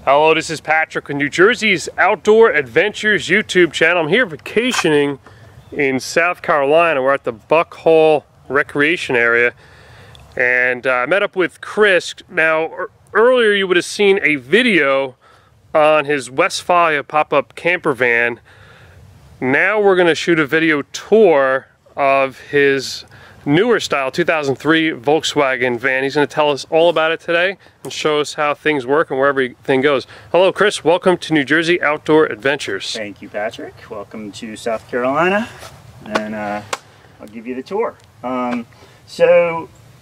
Hello, this is Patrick with New Jersey's Outdoor Adventures YouTube channel. I'm here vacationing in South Carolina. We're at the Buck Hall Recreation Area, and I met up with Chris. Now, earlier you would have seen a video on his Westfalia pop-up camper van. Now we're going to shoot a video tour of his newer style 2003 Volkswagen van. He's going to tell us all about it today and show us how things work and where everything goes. Hello, Chris. Welcome to New Jersey Outdoor Adventures. Thank you, Patrick. Welcome to South Carolina, and I'll give you the tour.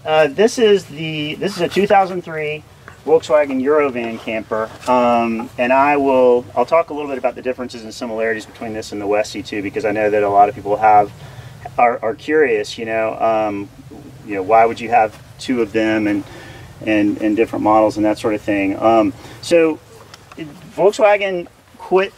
This is a 2003 Volkswagen Eurovan camper, and I'll talk a little bit about the differences and similarities between this and the Westie too, because I know that a lot of people are curious, why would you have two of them and different models and that sort of thing. So Volkswagen quit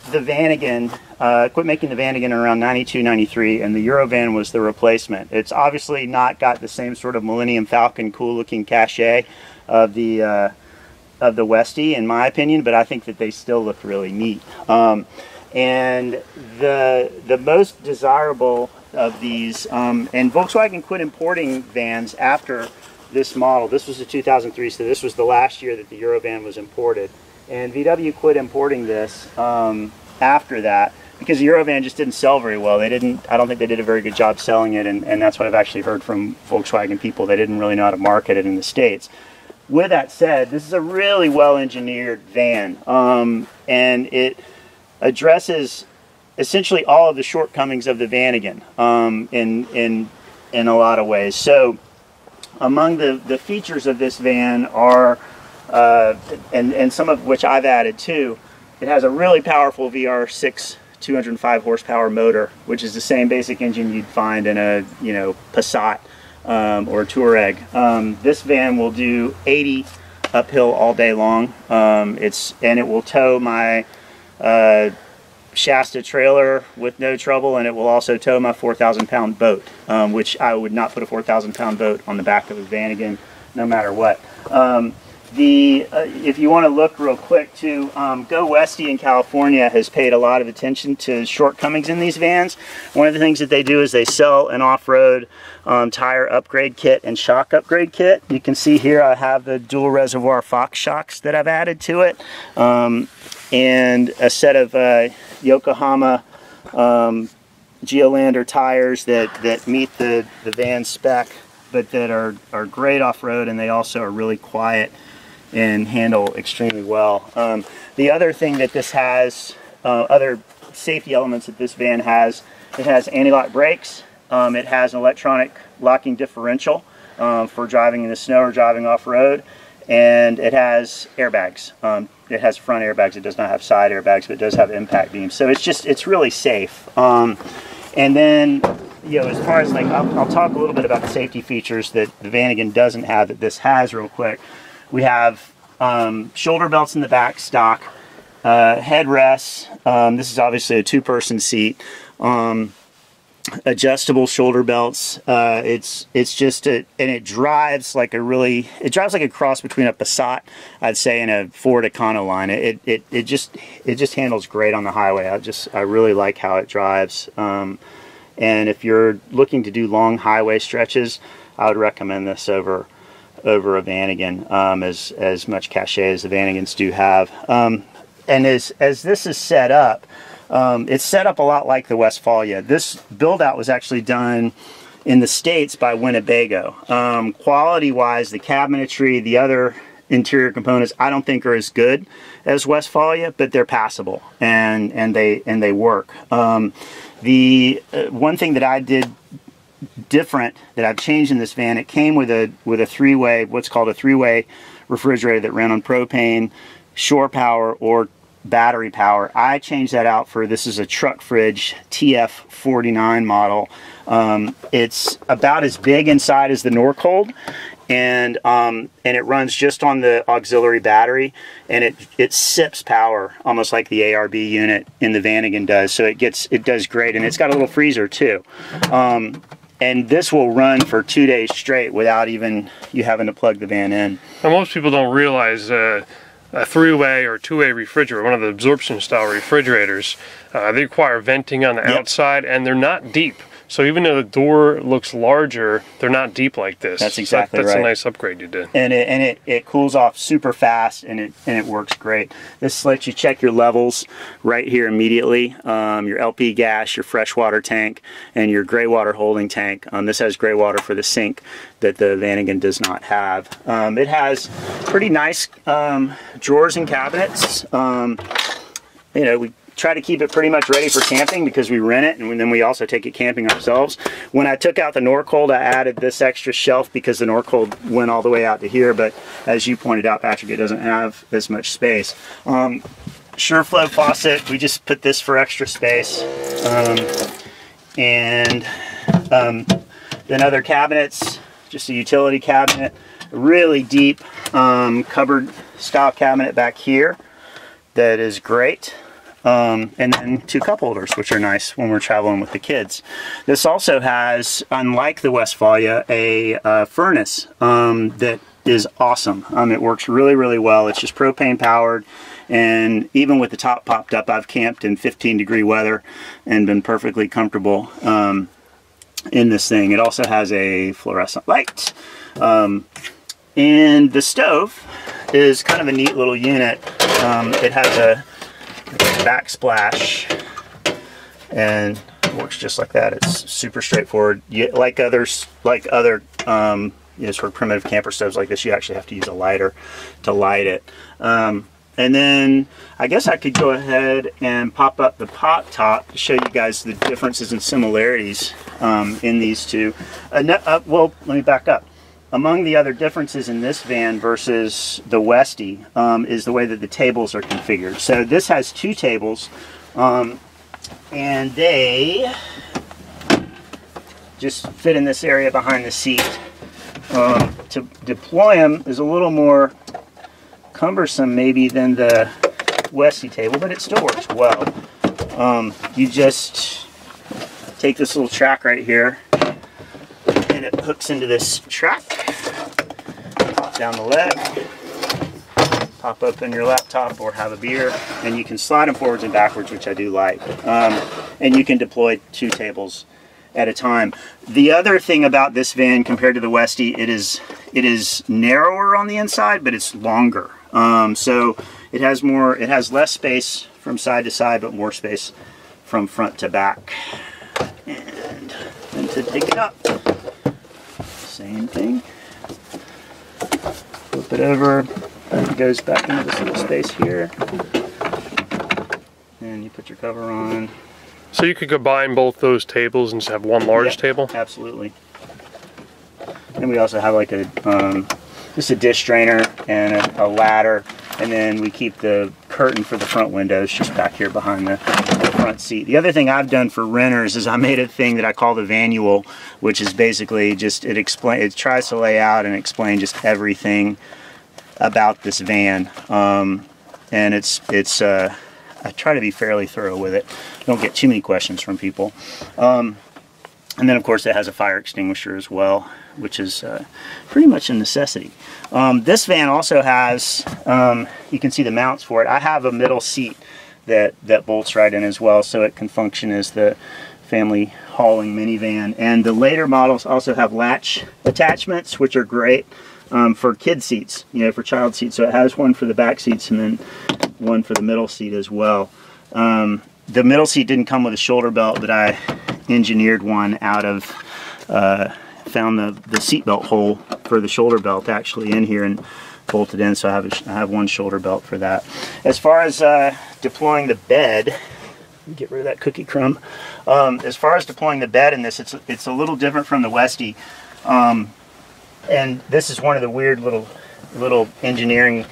making the van again around 92, 93, and the Eurovan was the replacement. It's obviously not got the same sort of Millennium Falcon cool looking cachet of the Westie, in my opinion, but I think that they still look really neat. And the most desirable of these, and Volkswagen quit importing vans after this model. This was a 2003, so this was the last year that the Eurovan was imported. And VW quit importing this after that because the Eurovan just didn't sell very well. I don't think they did a very good job selling it, and that's what I've actually heard from Volkswagen people. They didn't really know how to market it in the States. With that said, this is a really well-engineered van, and it addresses essentially all of the shortcomings of the Vanagon in a lot of ways. So among the features of this van are, and some of which I've added too, it has a really powerful VR6 205 horsepower motor, which is the same basic engine you'd find in a Passat or Touareg. This van will do 80 uphill all day long, and it will tow my Shasta trailer with no trouble, and it will also tow my 4,000-pound boat, which I would not put a 4,000-pound boat on the back of a Vanagon no matter what. If you want to look real quick too, Go Westie in California has paid a lot of attention to shortcomings in these vans. One of the things that they do is they sell an off-road tire upgrade kit and shock upgrade kit. You can see here I have the dual reservoir Fox shocks that I've added to it, and a set of Yokohama Geolander tires that meet the van spec, but that are great off-road, and they also are really quiet and handle extremely well. The other thing that this has, other safety elements that this van has, it has anti-lock brakes, it has an electronic locking differential for driving in the snow or driving off-road, and it has airbags. It has front airbags. It does not have side airbags, but it does have impact beams. So it's really safe. And then, as far as I'll talk a little bit about the safety features that the Vanagon doesn't have that this has real quick. We have shoulder belts in the back stock, headrests. This is obviously a two-person seat. Adjustable shoulder belts. It's just and it drives like a cross between a Passat, I'd say, and a Ford Econoline. It just handles great on the highway. I really like how it drives. And if you're looking to do long highway stretches, I would recommend this over a Vanagon, as much cachet as the Vanagons do have. And as this is set up, it's set up a lot like the Westfalia. This build-out was actually done in the States by Winnebago. Quality-wise, the cabinetry, the other interior components, I don't think are as good as Westfalia, but they're passable and they work. The one thing that I did different that I've changed in this van, it came with a three-way, what's called a three-way refrigerator that ran on propane, shore power, or battery power. I changed that out for, this is a truck fridge TF49 model. It's about as big inside as the Norcold, and it runs just on the auxiliary battery, and it sips power almost like the ARB unit in the Vanagon does. So it does great, and it's got a little freezer too. And this will run for 2 days straight without even you having to plug the van in. Now, most people don't realize a three-way or two-way refrigerator, one of the absorption style refrigerators. They require venting on the outside, and they're not deep. So even though the door looks larger, they're not deep like this. That's exactly right. That's a nice upgrade you did. And it cools off super fast, and it works great. This lets you check your levels right here immediately. Your LP gas, your freshwater tank, and your gray water holding tank. This has gray water for the sink that the Vanagon does not have. It has pretty nice drawers and cabinets. You know, we try to keep it pretty much ready for camping because we rent it, and then we also take it camping ourselves. When I took out the Norcold, I added this extra shelf because the Norcold went all the way out to here, but as you pointed out, Patrick, it doesn't have this much space. SureFlow faucet, we just put this for extra space. Then other cabinets, just a utility cabinet, a really deep cupboard style cabinet back here that is great. And then two cup holders, which are nice when we're traveling with the kids. This also has, unlike the Westfalia, a furnace that is awesome. It works really, really well. It's just propane powered, and even with the top popped up, I've camped in 15-degree weather and been perfectly comfortable in this thing. It also has a fluorescent light. And the stove is kind of a neat little unit. It has a backsplash, and it works just like that. It's super straightforward. Like other you know, sort of primitive camper stoves like this, you actually have to use a lighter to light it. And then I guess I could go ahead and pop up the pot top to show you guys the differences and similarities in these two. Well, let me back up. Among the other differences in this van versus the Westie is the way that the tables are configured. So this has two tables, and they just fit in this area behind the seat. To deploy them is a little more cumbersome maybe than the Westie table, but it still works well. You just take this little track right here, and it hooks into this track. Pop down the leg, pop open your laptop or have a beer, and you can slide them forwards and backwards, which I do like. And you can deploy two tables at a time. The other thing about this van compared to the Westie, it is narrower on the inside, but it's longer. So it has less space from side to side, but more space from front to back. And then to take it up, same thing. Flip it over, and it goes back into this little space here. And you put your cover on. So you could combine both those tables and just have one large table? Absolutely. And we also have like a just a dish drainer and a ladder, and then we keep the curtain for the front windows just back here behind the front seat. The other thing I've done for renters is I made a thing that I call the vanual, which is basically just it tries to lay out and explain just everything about this van, and I try to be fairly thorough with it. Don't get too many questions from people. And then of course it has a fire extinguisher as well, which is pretty much a necessity. This van also has, you can see the mounts for it. I have a middle seat that bolts right in as well, so it can function as the family hauling minivan. And the later models also have latch attachments, which are great for kid seats, you know, for child seats. So it has one for the back seats and then one for the middle seat as well. The middle seat didn't come with a shoulder belt, but I engineered one out of, found the seat belt hole for the shoulder belt actually in here and bolted in, so I have one shoulder belt for that. As far as deploying the bed, get rid of that cookie crumb. As far as deploying the bed in this, it's a little different from the Westie, and this is one of the weird little engineering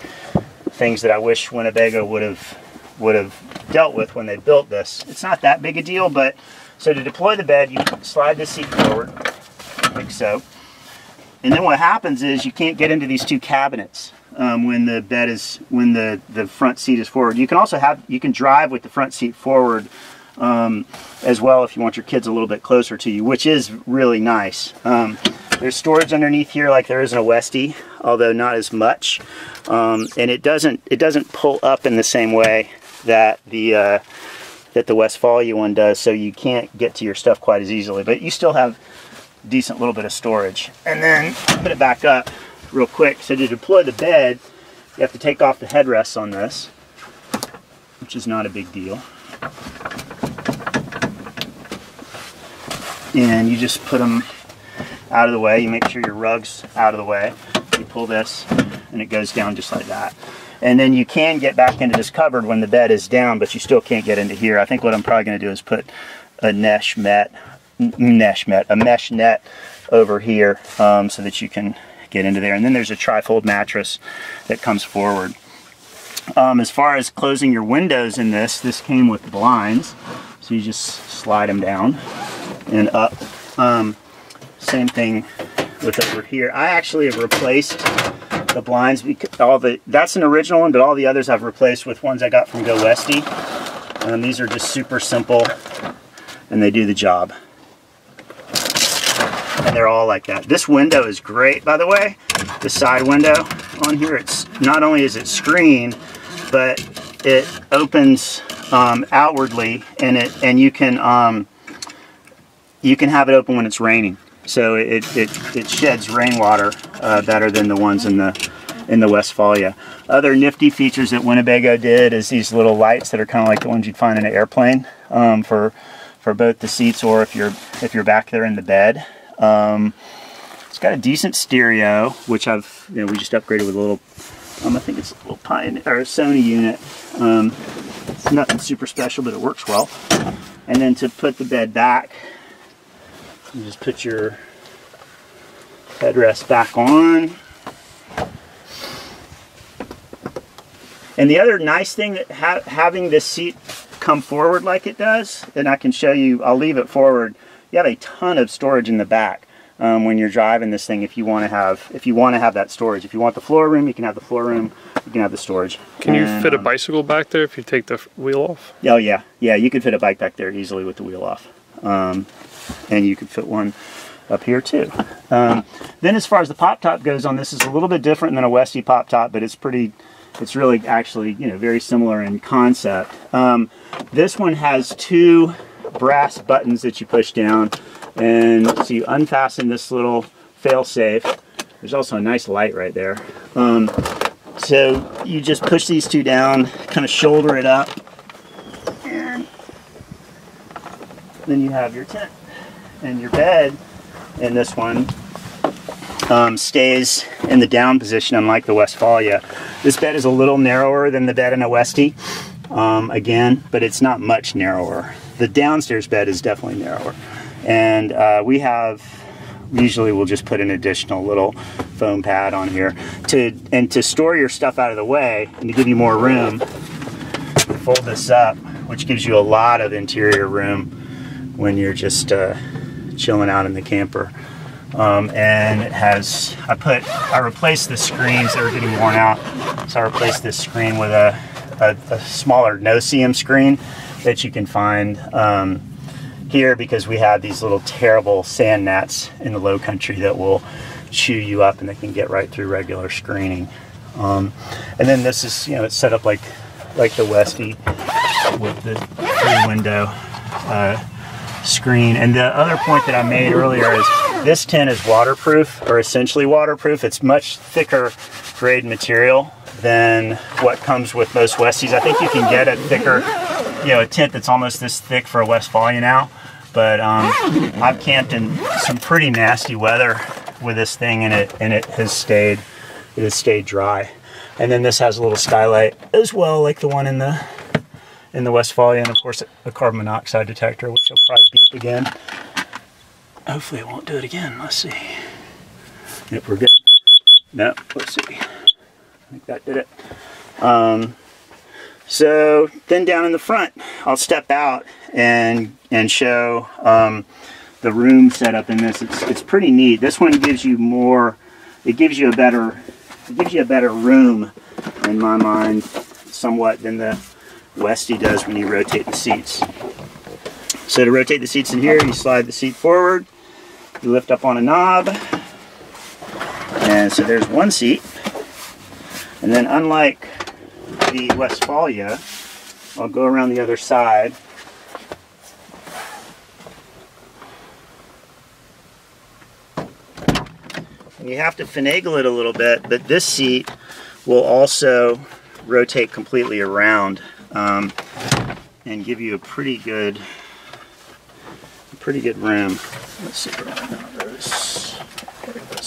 things that I wish Winnebago would have dealt with when they built this. It's not that big a deal, but so to deploy the bed, you slide the seat forward, like so. And then what happens is you can't get into these two cabinets when the front seat is forward. You can also you can drive with the front seat forward as well if you want your kids a little bit closer to you, which is really nice. There's storage underneath here like there is in a Westie, although not as much. And it doesn't pull up in the same way that the Westfalia one does, so you can't get to your stuff quite as easily, but you still have a decent little bit of storage. And then put it back up real quick. So to deploy the bed, you have to take off the headrests on this, which is not a big deal. And you just put them out of the way. You make sure your rug's out of the way. You pull this and it goes down just like that. And then you can get back into this cupboard when the bed is down, but you still can't get into here. I think what I'm probably going to do is put a mesh net over here so that you can get into there. And then there's a tri-fold mattress that comes forward. As far as closing your windows in this came with blinds, so you just slide them down and up. Same thing with over here. I actually have replaced the blinds because that's an original one, but all the others I've replaced with ones I got from Go Westie. These are just super simple and they do the job. And they're all like that. This window is great, by the way. The side window on here, it's not only is it screened, but it opens outwardly, and you can have it open when it's raining. So it sheds rainwater better than the ones in the Westfalia. Other nifty features that Winnebago did is these little lights that are kind of like the ones you'd find in an airplane for both the seats or if you're back there in the bed. It's got a decent stereo, which we just upgraded with a little, I think it's a little Pioneer or a Sony unit. It's nothing super special, but it works well. And then to put the bed back, you just put your headrest back on. And the other nice thing that having this seat come forward like it does, and I can show you, I'll leave it forward. You have a ton of storage in the back when you're driving this thing. If you want to have that storage, if you want the floor room, you can have the floor room. You can have the storage. Can you fit a bicycle back there if you take the wheel off? Oh yeah, you could fit a bike back there easily with the wheel off, and you could fit one up here too. Then as far as the pop top goes on this, is a little bit different than a Westie pop top, but it's really actually very similar in concept. This one has two brass buttons that you push down, and so you unfasten this little fail-safe. There's also a nice light right there. So you just push these two down, kind of shoulder it up, and then you have your tent. And your bed in this one stays in the down position, unlike the Westfalia. This bed is a little narrower than the bed in a Westie, again, but it's not much narrower. The downstairs bed is definitely narrower. And usually we'll just put an additional little foam pad on here. To store your stuff out of the way and to give you more room, fold this up, which gives you a lot of interior room when you're just chilling out in the camper. And it has, I replaced the screens that were getting worn out, so I replaced this screen with a smaller no-seam screen that you can find here, because we have these little terrible sand gnats in the low country that will chew you up, and they can get right through regular screening. And then this is, it's set up like the Westie with the three-window screen. And the other point that I made earlier is this tent is waterproof, or essentially waterproof. It's much thicker grade material than what comes with most Westies. I think you can get a thicker, a tent that's almost this thick for a Westfalia now. But I've camped in some pretty nasty weather with this thing, and it has stayed dry. And then this has a little skylight as well, like the one in the Westfalia, and of course a carbon monoxide detector, which will probably beep again. Hopefully it won't do it again. Let's see. Yep, we're good. No, let's see. I think that did it. So then down in the front, I'll step out and show the room setup in this. It's pretty neat. This one gives you more. It gives you a better room, in my mind, somewhat than the Westie does when you rotate the seats. So to rotate the seats in here, you slide the seat forward, you lift up on a knob, and so there's one seat. And then unlike the Westfalia, I'll go around the other side. And you have to finagle it a little bit, but this seat will also rotate completely around and give you a pretty good room. Let's see where one of those. There it is.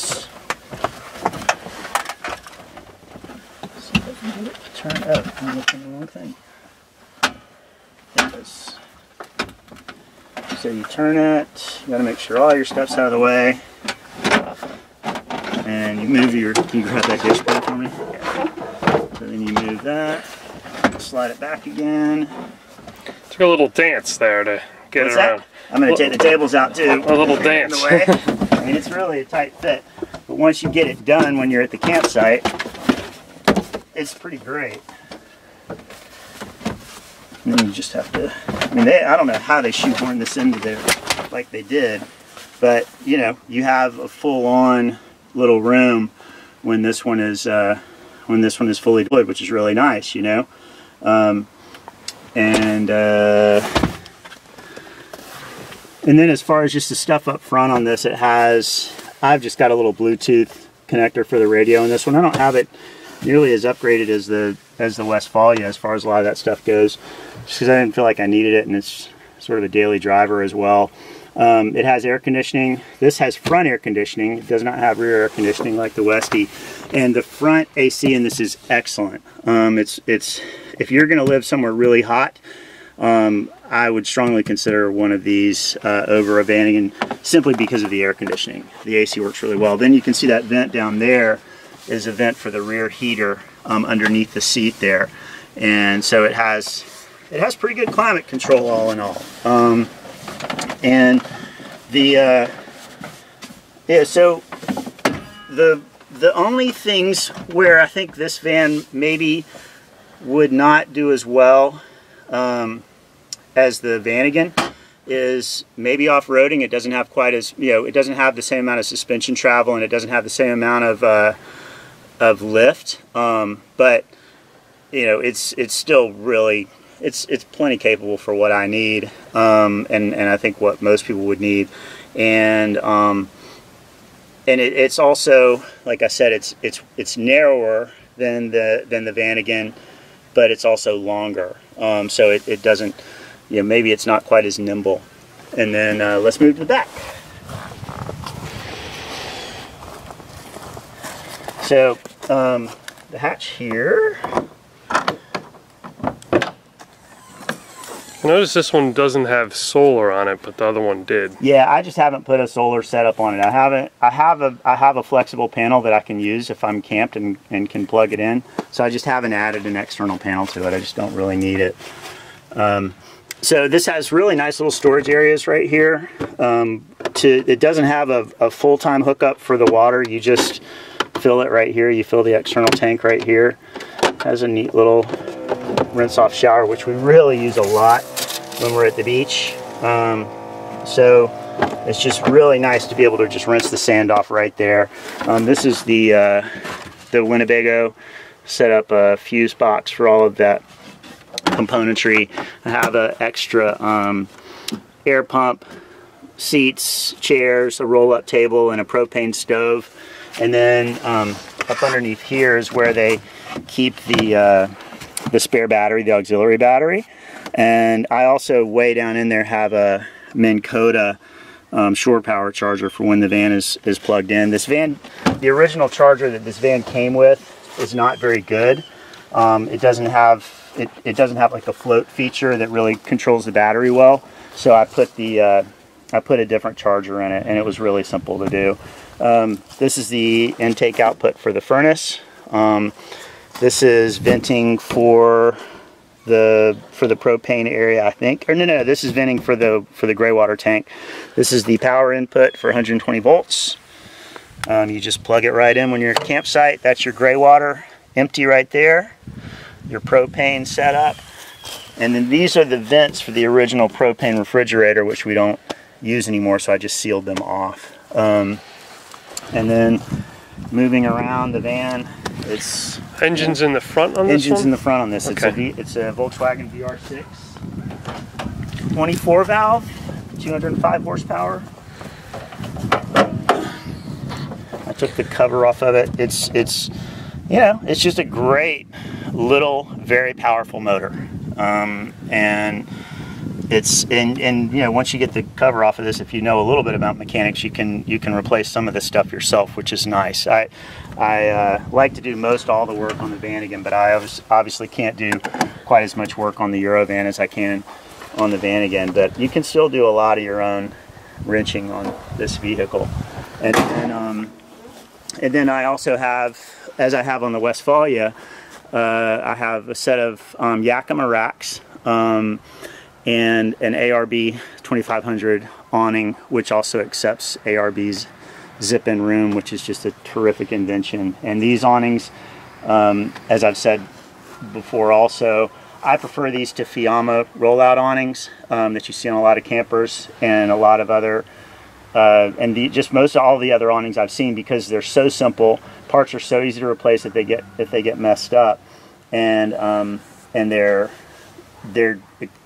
See if I can get it to turn up. I'm looking at the wrong thing. There it is. So you turn it. You got to make sure all your stuff's out of the way. And you move your, can you grab that dishboard for me? Yeah. So then you move that, slide it back again. Took a little dance there to get it around. I'm going to take the tables out too. A little dance. I mean, it's really a tight fit. But once you get it done when you're at the campsite, it's pretty great. And then you just have to, I mean, I don't know how they shoehorned this into there like they did, but you know, you have a full-on little room when this one is fully deployed, which is really nice, you know. And then as far as just the stuff up front on this, I've just got a little Bluetooth connector for the radio in this one. I don't have it nearly as upgraded as the Westfalia as far as a lot of that stuff goes, just because I didn't feel like I needed it, and it's sort of a daily driver as well. It has air conditioning. This has front air conditioning. It does not have rear air conditioning like the Westie. And the front AC in this is excellent. If you're going to live somewhere really hot, I would strongly consider one of these over a Vanagon, simply because of the air conditioning. The AC works really well. Then you can see that vent down there is a vent for the rear heater underneath the seat there. And so it has pretty good climate control all in all. And the so the only things where I think this van maybe would not do as well as the Vanagon is maybe off-roading. It doesn't have quite as, you know, it doesn't have the same amount of suspension travel, and it doesn't have the same amount of lift. But you know, it's still really, it's plenty capable for what I need, and I think what most people would need. And it's also, like I said, it's narrower than the Vanagon, but it's also longer. So it doesn't, you know, maybe it's not quite as nimble. And then let's move to the back. So the hatch here. I notice this one doesn't have solar on it, but the other one did. Yeah, I just haven't put a solar setup on it. I have a flexible panel that I can use if I'm camped and can plug it in. So I just haven't added an external panel to it. I just don't really need it. So this has really nice little storage areas right here. It doesn't have a full-time hookup for the water. You just fill it right here. You fill the external tank right here. It has a neat little rinse-off shower, which we really use a lot when we're at the beach. So it's just really nice to be able to just rinse the sand off right there. This is the Winnebago. Set up a fuse box for all of that componentry. I have an extra air pump, seats, chairs, a roll-up table, and a propane stove. And then up underneath here is where they keep the spare battery, the auxiliary battery. And I also, way down in there, have a Minn Kota shore power charger for when the van is plugged in. This van, the original charger that this van came with, is not very good. It doesn't have like a float feature that really controls the battery well. So I put a different charger in it, and it was really simple to do. This is the intake output for the furnace. This is venting for the propane area, I think. Or no, this is venting for the gray water tank. This is the power input for 120 volts. You just plug it right in when you're at a campsite. That's your gray water, empty right there. Your propane setup. And then these are the vents for the original propane refrigerator, which we don't use anymore, so I just sealed them off. And then moving around the van, it's... Engines in the front on this Engines one? in the front on this. Okay. It's a Volkswagen VR6. 24 valve, 205 horsepower. I took the cover off of it. It's you know, it's just a great little, very powerful motor. And it's you know, once you get the cover off of this, if you know a little bit about mechanics, you can replace some of this stuff yourself, which is nice. I like to do most all the work on the Vanagon, but I obviously can't do quite as much work on the Eurovan as I can on the Vanagon. But you can still do a lot of your own wrenching on this vehicle. And then I also have, as I have on the Westfalia, I have a set of Yakima racks and an ARB 2500 awning, which also accepts ARB's zip-in room, which is just a terrific invention. And these awnings, as I've said before also, I prefer these to Fiamma rollout awnings that you see on a lot of campers and a lot of other just most of all the other awnings I've seen, because they're so simple. Parts are so easy to replace if they get messed up, and they're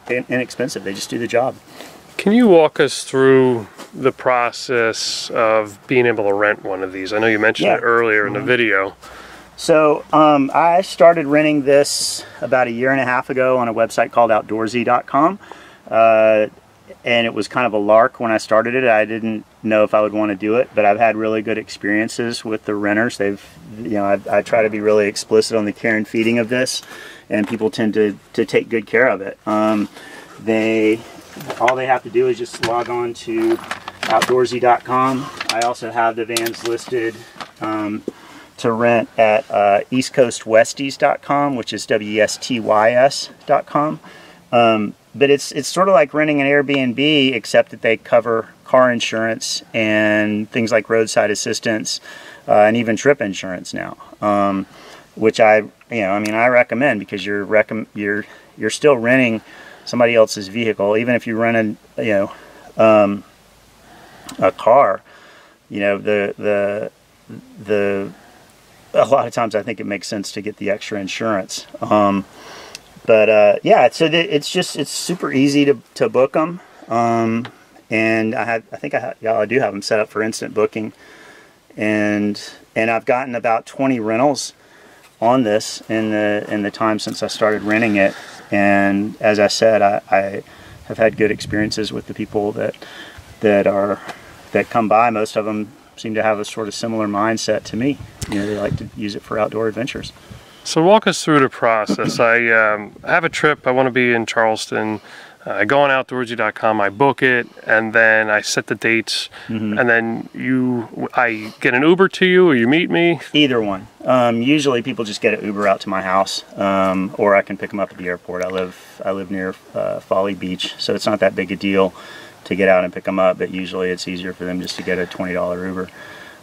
inexpensive. They just do the job. Can you walk us through the process of being able to rent one of these? I know you mentioned it earlier in the video. So I started renting this about 1.5 years ago on a website called outdoorsy.com. And it was kind of a lark when I started it. I didn't know if I would want to do it, but I've had really good experiences with the renters. They've, you know, I try to be really explicit on the care and feeding of this, and people tend to take good care of it. All they have to do is just log on to outdoorsy.com. I also have the vans listed to rent at eastcoastwesties.com, which is westys.com. But it's sort of like renting an Airbnb, except that they cover car insurance and things like roadside assistance and even trip insurance now, which I recommend, because you're still renting somebody else's vehicle, even if you rent a car. You know, a lot of times I think it makes sense to get the extra insurance. Yeah, so it's super easy to book them, and I do have them set up for instant booking, and I've gotten about 20 rentals on this in the time since I started renting it, and as I said, I have had good experiences with the people that come by. Most of them seem to have a sort of similar mindset to me. You know, they like to use it for outdoor adventures. So walk us through the process. I have a trip. I want to be in Charleston. I go on outdoorsy.com, I book it, and then I set the dates, and then I get an Uber to you, or you meet me? Either one. Usually people just get an Uber out to my house, or I can pick them up at the airport. I live near Folly Beach, so it's not that big a deal to get out and pick them up, but usually it's easier for them just to get a $20 Uber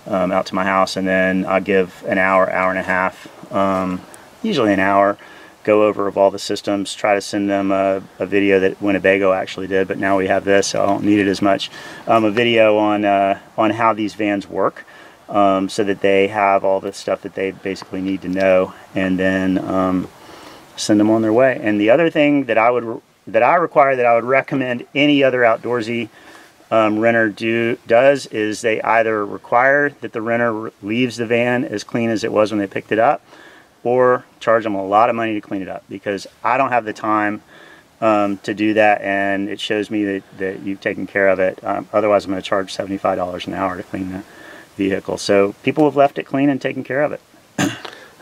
out to my house, and then I'll give an hour and a half, usually an hour, go over of all the systems, try to send them a video that Winnebago actually did, but now we have this, so I don't need it as much. A video on how these vans work, so that they have all the stuff that they basically need to know, and then send them on their way. And the other thing that I would recommend any other outdoorsy renter does is they either require that the renter leaves the van as clean as it was when they picked it up, or charge them a lot of money to clean it up, because I don't have the time to do that, and it shows me that you've taken care of it. Otherwise I'm going to charge $75 an hour to clean the vehicle. So people have left it clean and taken care of it.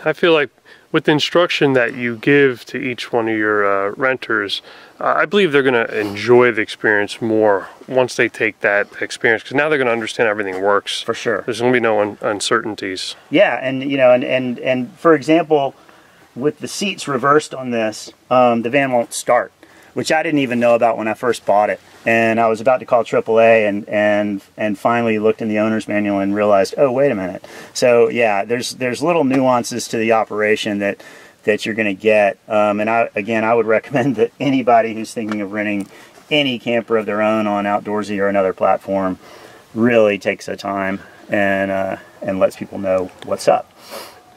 I feel like with the instruction that you give to each one of your renters, I believe they're going to enjoy the experience more once they take that experience, because now they're going to understand everything works. For sure. There's going to be no uncertainties. Yeah, and you know, and for example, with the seats reversed on this, the van won't start, which I didn't even know about when I first bought it. And I was about to call AAA and finally looked in the owner's manual and realized, oh, wait a minute. So yeah, there's little nuances to the operation that that you're going to get. And I would recommend that anybody who's thinking of renting any camper of their own on Outdoorsy or another platform really takes the time and lets people know what's up.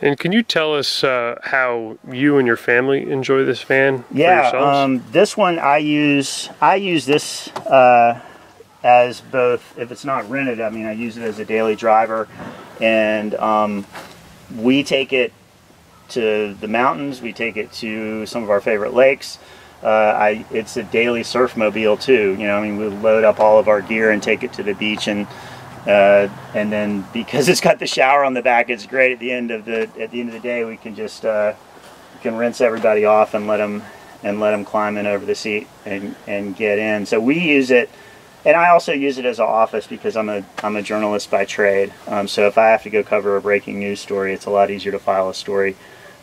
And can you tell us how you and your family enjoy this van? Yeah, this one I use this as both, if it's not rented, I mean I use it as a daily driver, and we take it to the mountains, we take it to some of our favorite lakes. It's a daily surf mobile too, you know. I mean, we load up all of our gear and take it to the beach, and then because it's got the shower on the back, it's great. At the end of the day, we can just can rinse everybody off and let them climb in over the seat and get in. So we use it, and I also use it as an office because I'm a journalist by trade. So if I have to go cover a breaking news story, it's a lot easier to file a story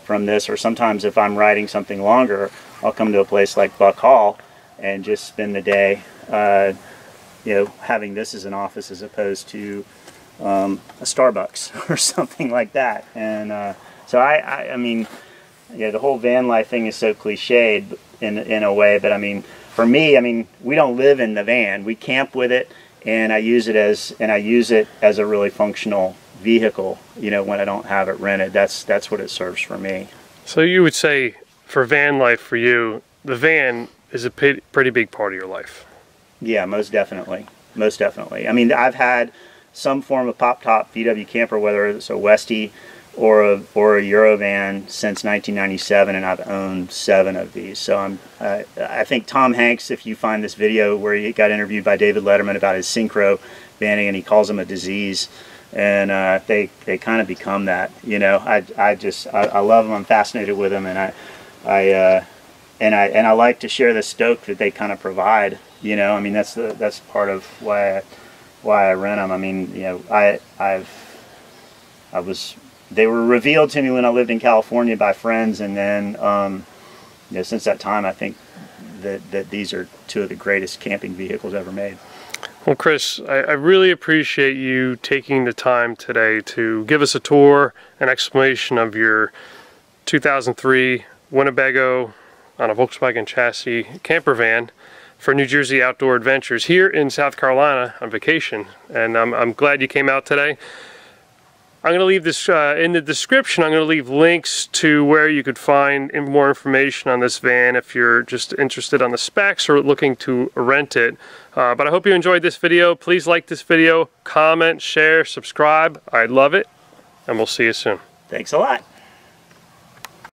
from this. Or sometimes if I'm writing something longer, I'll come to a place like Buck Hall and just spend the day, you know, having this as an office as opposed to a Starbucks or something like that. And so I mean, yeah, the whole van life thing is so cliched in a way, but I mean, for me, I mean, we don't live in the van. We camp with it, and I use it as a really functional vehicle. You know, when I don't have it rented, that's what it serves for me. So you would say, for van life for you, the van is a pretty big part of your life. Yeah, most definitely. Most definitely. I mean, I've had some form of pop-top VW camper, whether it's a Westie or a Eurovan, since 1997, and I've owned 7 of these. So I think Tom Hanks, if you find this video where he got interviewed by David Letterman about his synchro vanning, and he calls them a disease, and they kind of become that. You know, I love them. I'm fascinated with them, and I like to share the stoke that they kind of provide. You know, I mean, that's part of why I rent them. I mean, you know, they were revealed to me when I lived in California by friends, and then you know, since that time, I think that these are 2 of the greatest camping vehicles ever made. Well, Chris, I really appreciate you taking the time today to give us a tour and explanation of your 2003 Winnebago on a Volkswagen chassis camper van for New Jersey outdoor adventures here in South Carolina on vacation. And I'm glad you came out today. I'm going to leave this in the description. I'm going to leave links to where you could find more information on this van if you're just interested on the specs or looking to rent it. But I hope you enjoyed this video. Please like this video, comment, share, subscribe. I'd love it, and we'll see you soon. Thanks a lot.